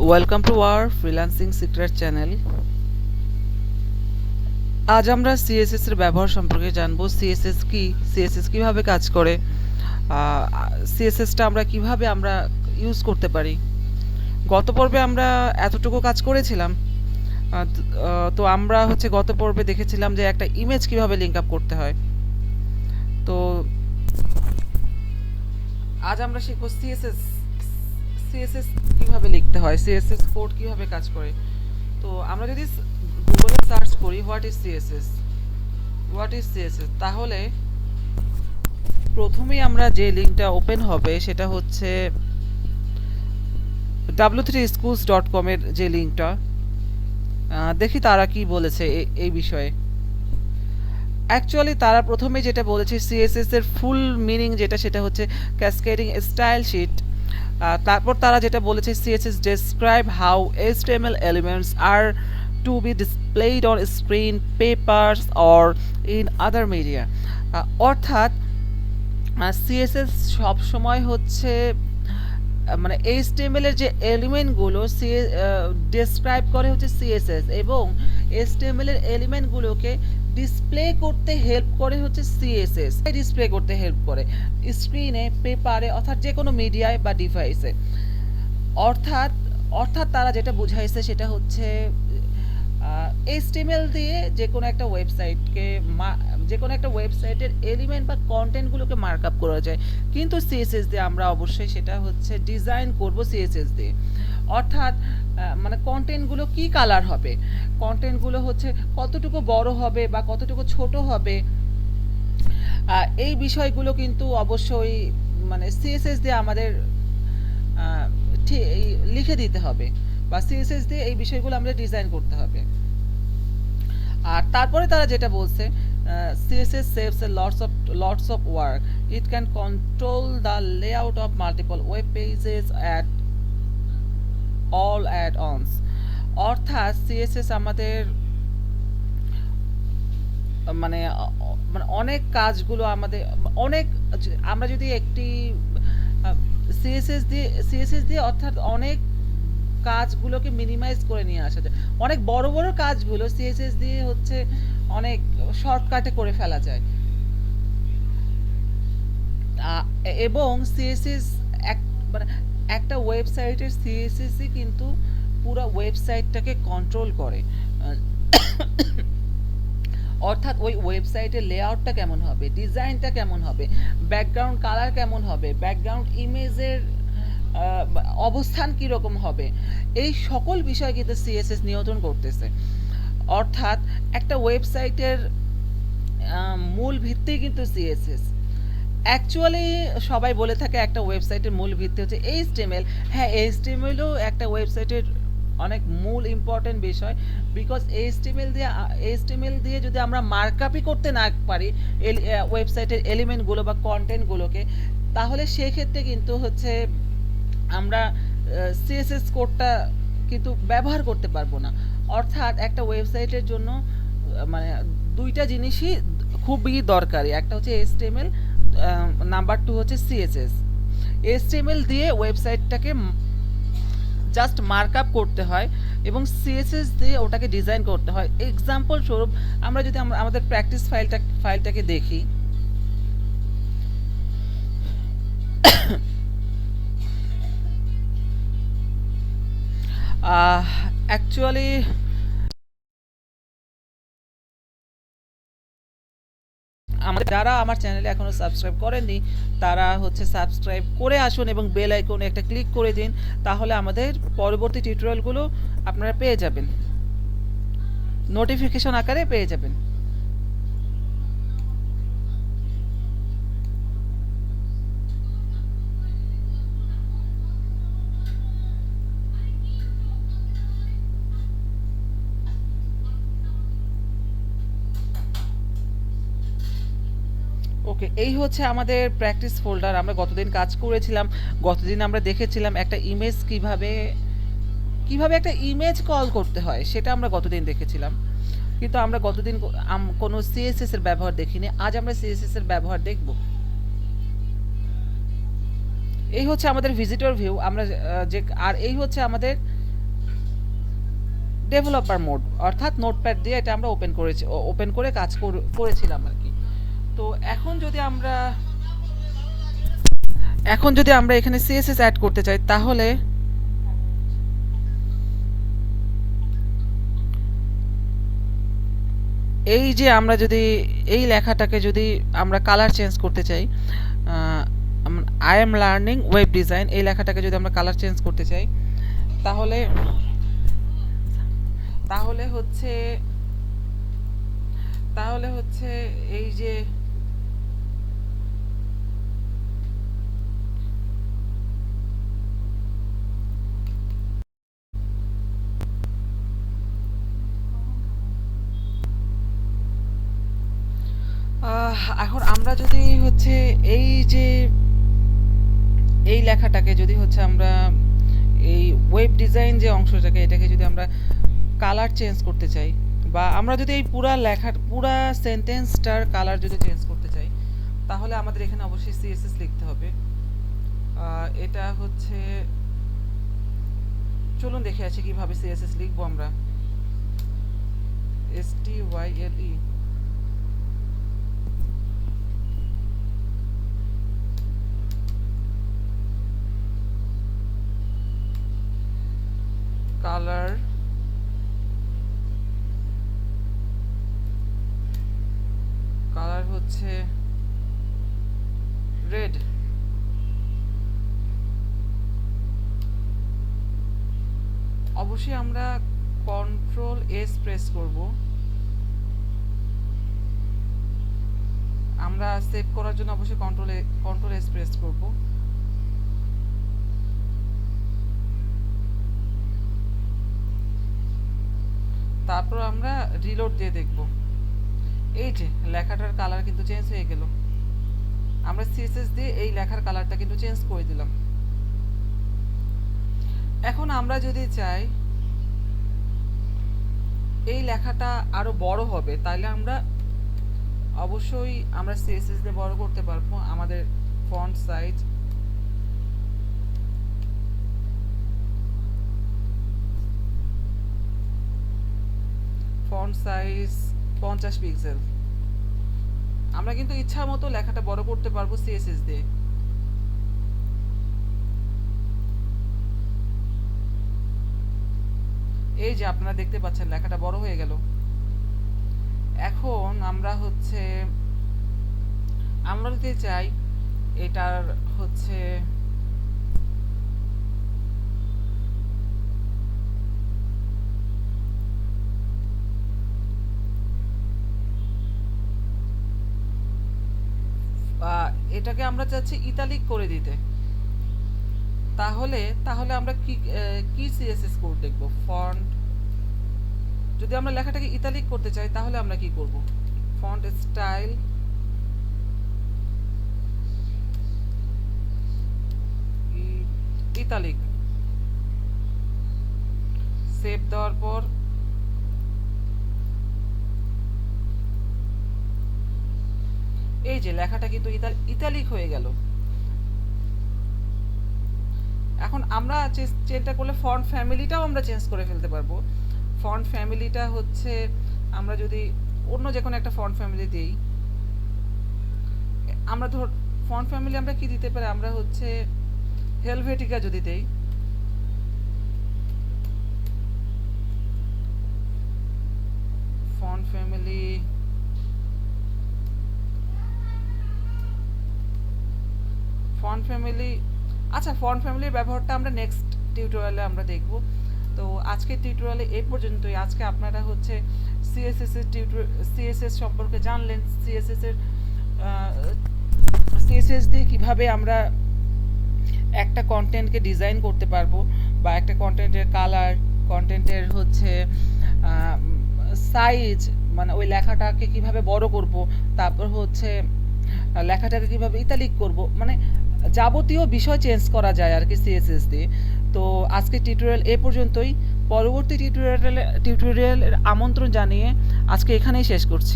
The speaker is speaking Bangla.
Welcome to our freelancing secret channel. আজ আমরা সিএসএস এর ব্যবহার সম্পর্কে জানবো। সিএসএস কি, সিএসএস কিভাবে কাজ করে, সিএসএসটা আমরা কিভাবে ইউজ করতে পারি। গত পর্বে আমরা এতটুকু কাজ করেছিলাম। তো আমরা গত পর্বে দেখেছিলাম যে একটা ইমেজ কিভাবে লিঙ্ক আপ করতে হয়। তো আজ আমরা শিখবো সিএসএস সিএসএস কিভাবে লিখতে হয়, সিএসএস কোড কিভাবে কাজ করে। তো আমরা যদি গুগলে সার্চ করি হোয়াট ইজ সিএসএস, তাহলে প্রথমেই আমরা যে লিঙ্কটা ওপেন হবে সেটা হচ্ছে w3schools.com এর যে লিঙ্কটা। দেখি তারা কি বলেছে এই বিষয়ে। অ্যাকচুয়ালি তারা প্রথমে যেটা বলেছে সিএসএস এর ফুল মিনিং যেটা, সেটা হচ্ছে ক্যাসকেডিং স্টাইল শিট। তারপর তারা যেটা বলেছে C S S describe how HTML elements are to be displayed on screen, papers or in other media. অর্থাৎ সিএসএস সবসময় মানে HTML এর যে এলিমেন্টগুলো ডেসক্রাইব করে হচ্ছে সিএসএস, এবং HTML এর এলিমেন্টগুলোকে ডিসপ্লে করতে হেল্প করে হচ্ছে সিএসএস। ডিসপ্লে করতে হেল্প করে স্ক্রিনে, পেপারে, অর্থাৎ যে কোনো মিডিয়ায় বা ডিভাইসে। অর্থাৎ অর্থাৎ তারা যেটা বুঝাইছে সেটা হচ্ছে HTML দিয়ে যে কোনো একটা ওয়েবসাইটের এলিমেন্ট বা কন্টেন্টগুলোকে মার্কআপ করা যায়, কিন্তু সিএসএস দিয়ে আমরা অবশ্যই সেটা ডিজাইন করব সিএসএস দিয়ে। অর্থাৎ মানে কন্টেন্টগুলো কি কালার হবে, কন্টেন্টগুলো কতটুকু বড় হবে বা কতটুকু ছোট হবে, এই বিষয়গুলো কিন্তু অবশ্যই মানে সিএসএস দিয়ে আমাদের লিখে দিতে হবে, বা সিএসএস দিয়ে এই বিষয়গুলো আমাদের ডিজাইন করতে হবে। আর তারপরে তারা যেটা বলছে, CSS saves a lots of work. It can control the layout of multiple web pages at all add-ons. অর্থাৎ CSS আমাদের মানে অনেক কাজগুলো আমরা যদি একটি সিএসএস দিয়ে অর্থাৎ অনেক কাজগুলোকে মিনিমাইজ করে নিয়ে আসা যায়। অনেক বড় বড় কাজগুলো সিএসএস দিয়ে অনেক শর্টকাটে করে ফেলা যায়। এবং সিএসএস মানে একটা ওয়েবসাইটের সিএসএসই কিন্তু পুরো ওয়েবসাইটটাকে কন্ট্রোল করে। অর্থাৎ ওই ওয়েবসাইটের লেআউটটা কেমন হবে, ডিজাইনটা কেমন হবে, ব্যাকগ্রাউন্ড কালার কেমন হবে, ব্যাকগ্রাউন্ড ইমেজের অবস্থান কীরকম হবে, এই সকল বিষয় কিন্তু সিএসএস নিয়ন্ত্রণ করতেছে। অর্থাৎ একটা ওয়েবসাইটের মূল ভিত্তি কিন্তু সিএসএস। অ্যাকচুয়ালি সবাই বলে থাকে একটা ওয়েবসাইটের মূল ভিত্তি হচ্ছে এইচটিএমএল। হ্যাঁ, এইচটিএমএলও একটা ওয়েবসাইটের অনেক মূল ইম্পর্টেন্ট বিষয়, বিকজ এইচটিএমএল দিয়ে যদি আমরা মার্কআপই করতে না পারি ওয়েবসাইটের এলিমেন্টগুলো বা কন্টেন্টগুলোকে, তাহলে সেক্ষেত্রে কিন্তু আমরা সিএসএস কোডটা কিন্তু ব্যবহার করতে পারবো না। অর্থাৎ একটা ওয়েবসাইটের জন্য মানে দুইটা জিনিসই খুবই দরকারি, একটা হচ্ছে এইচটিএমএল, নাম্বার 2 হচ্ছে সিএসএস। এইচটিএমএল দিয়ে ওয়েবসাইটটাকে জাস্ট মার্কআপ করতে হয় এবং সিএসএস দিয়ে ওটাকে ডিজাইন করতে হয়। এক্সাম্পল স্বরূপ আমরা যদি আমাদের প্র্যাকটিস ফাইলটাকে দেখি, অ্যাকচুয়ালি যারা আমার চ্যানেলে এখনো সাবস্ক্রাইব করেননি তারা সাবস্ক্রাইব করে আসুন এবং বেল আইকনে একটা ক্লিক করে দিন, তাহলে আমাদের পরবর্তী টিউটোরিয়ালগুলো আপনারা পেয়ে যাবেন, নোটিফিকেশন আকারে পেয়ে যাবেন। ওকে, এই আমাদের প্র্যাকটিস ফোল্ডার। আমরা গতদিন কাজ করেছিলাম, গতদিন আমরা দেখেছিলাম একটা ইমেজ কিভাবে একটা ইমেজ কল করতে হয়, সেটা আমরা গতদিন দেখেছিলাম। কিন্তু আমরা গতদিন কোনো সিএসএস এর ব্যবহার দেখিনি। আজ আমরা সিএসএস এর ব্যবহার দেখব। এই আমাদের ভিজিটর ভিউ। আমরা আর এই আমাদের ডেভেলপার মোড, অর্থাৎ নোটপ্যাড দিয়ে এটা আমরা ওপেন করে কাজ করেছিলাম আর কি। তো এখন যদি আমরা এখানে সিএসএস অ্যাড করতে চাই, তাহলে এই যে আমরা যদি এই লেখাটাকে যদি আমরা কালার চেঞ্জ করতে চাই, I am learning web design, এই লেখাটাকে যদি আমরা কালার চেঞ্জ করতে চাই, তাহলে তাহলে হচ্ছে তাহলে হচ্ছে এই যে এখন আমরা যদি হচ্ছে এই যে এই লেখাটাকে যদি হচ্ছে আমরা এই ওয়েব ডিজাইন যে অংশটাকে, এটাকে যদি আমরা কালার চেঞ্জ করতে চাই, বা আমরা যদি এই পুরা সেন্টেন্সটার কালার যদি চেঞ্জ করতে চাই, তাহলে আমাদের এখানে অবশ্যই সিএসএস লিখতে হবে। এটা হচ্ছে, চলুন দেখে আছি কিভাবে সিএসএস লিখবো আমরা। STYLE, কালার, কালার হচ্ছে রেড। অবশ্যই আমরা কন্ট্রোল এস প্রেস করব। আমরা সেভ করার জন্য অবশ্যই কন্ট্রোল এস প্রেস করব। তারপর আমরা রিলোড দিয়ে দেখব। এই যে লেখাটার কালার কিন্তু চেঞ্জ হয়ে গেল। আমরা সিএসএস দিয়ে এই লেখার কালারটা কিন্তু চেঞ্জ করে দিলাম। এখন আমরা যদি চাই এই লেখাটা আরো বড় হবে, তাহলে আমরা অবশ্যই আমরা সিএসএস দিয়ে বড় করতে পারবো। আমাদের ফন্ট সাইজ 50 পিক্সেল। আমরা কিন্তু ইচ্ছা মতো লেখাটা বড় করতে পারবো সিএসএস দিয়ে। এই যে আপনারা দেখতে পাচ্ছেন লেখাটা বড় হয়ে গেল। এখন আমরা যদি চাই এটার হচ্ছে এটাকে আমরা চাচ্ছি ইতালিক করে দিতে, তাহলে আমরা কি সিএসএস কোড দেখব? ফন্ট, যদি আমরা লেখাটাকে ইতালিক করতে চাই তাহলে আমরা কি করব? ফন্ট স্টাইল, ইতালিক, সেভ দেওয়ার পর এই যে লেখাটা কিন্তু ইতালিক হয়ে গেল। এখন আমরা চেঞ্জটা করলে ফন্ট ফ্যামিলিটাও আমরা চেঞ্জ করে ফেলতে পারবো। ফন্ট ফ্যামিলিটা হচ্ছে আমরা যদি অন্য যে কোনো একটা ফন্ট ফ্যামিলি দিই, আমরা ফন্ট ফ্যামিলি আমরা কি দিতে পারি? আমরা হচ্ছে হেলভেটিকা যদি দেই, ফন্ট ফ্যামিলি আচ্ছা, ফন্ট ফ্যামিলির ব্যবহারটা আমরা নেক্সট টিউটোরিয়ালে আমরা দেখব। তো আজকের টিউটোরিয়ালে এই পর্যন্তই। আজকে আপনারা হচ্ছে সিএসএস সম্পর্কে জানলেন, সিএসএস দিয়ে কিভাবে আমরা একটা কন্টেন্টকে ডিজাইন করতে পারবো, বা একটা কন্টেন্টের কালার, কন্টেন্টের হচ্ছে সাইজ, মানে ওই লেখাটাকে কিভাবে বড় করব, তারপর হচ্ছে লেখাটাকে কিভাবে ইতালিক করব, মানে যাবতীয় বিষয় চেঞ্জ করা যায় আর কি সিএসএস দিয়ে। তো আজকে টিউটোরিয়াল এ পর্যন্তই। পরবর্তী টিউটোরিয়ালের আমন্ত্রণ জানিয়ে আজকে এখানেই শেষ করছি।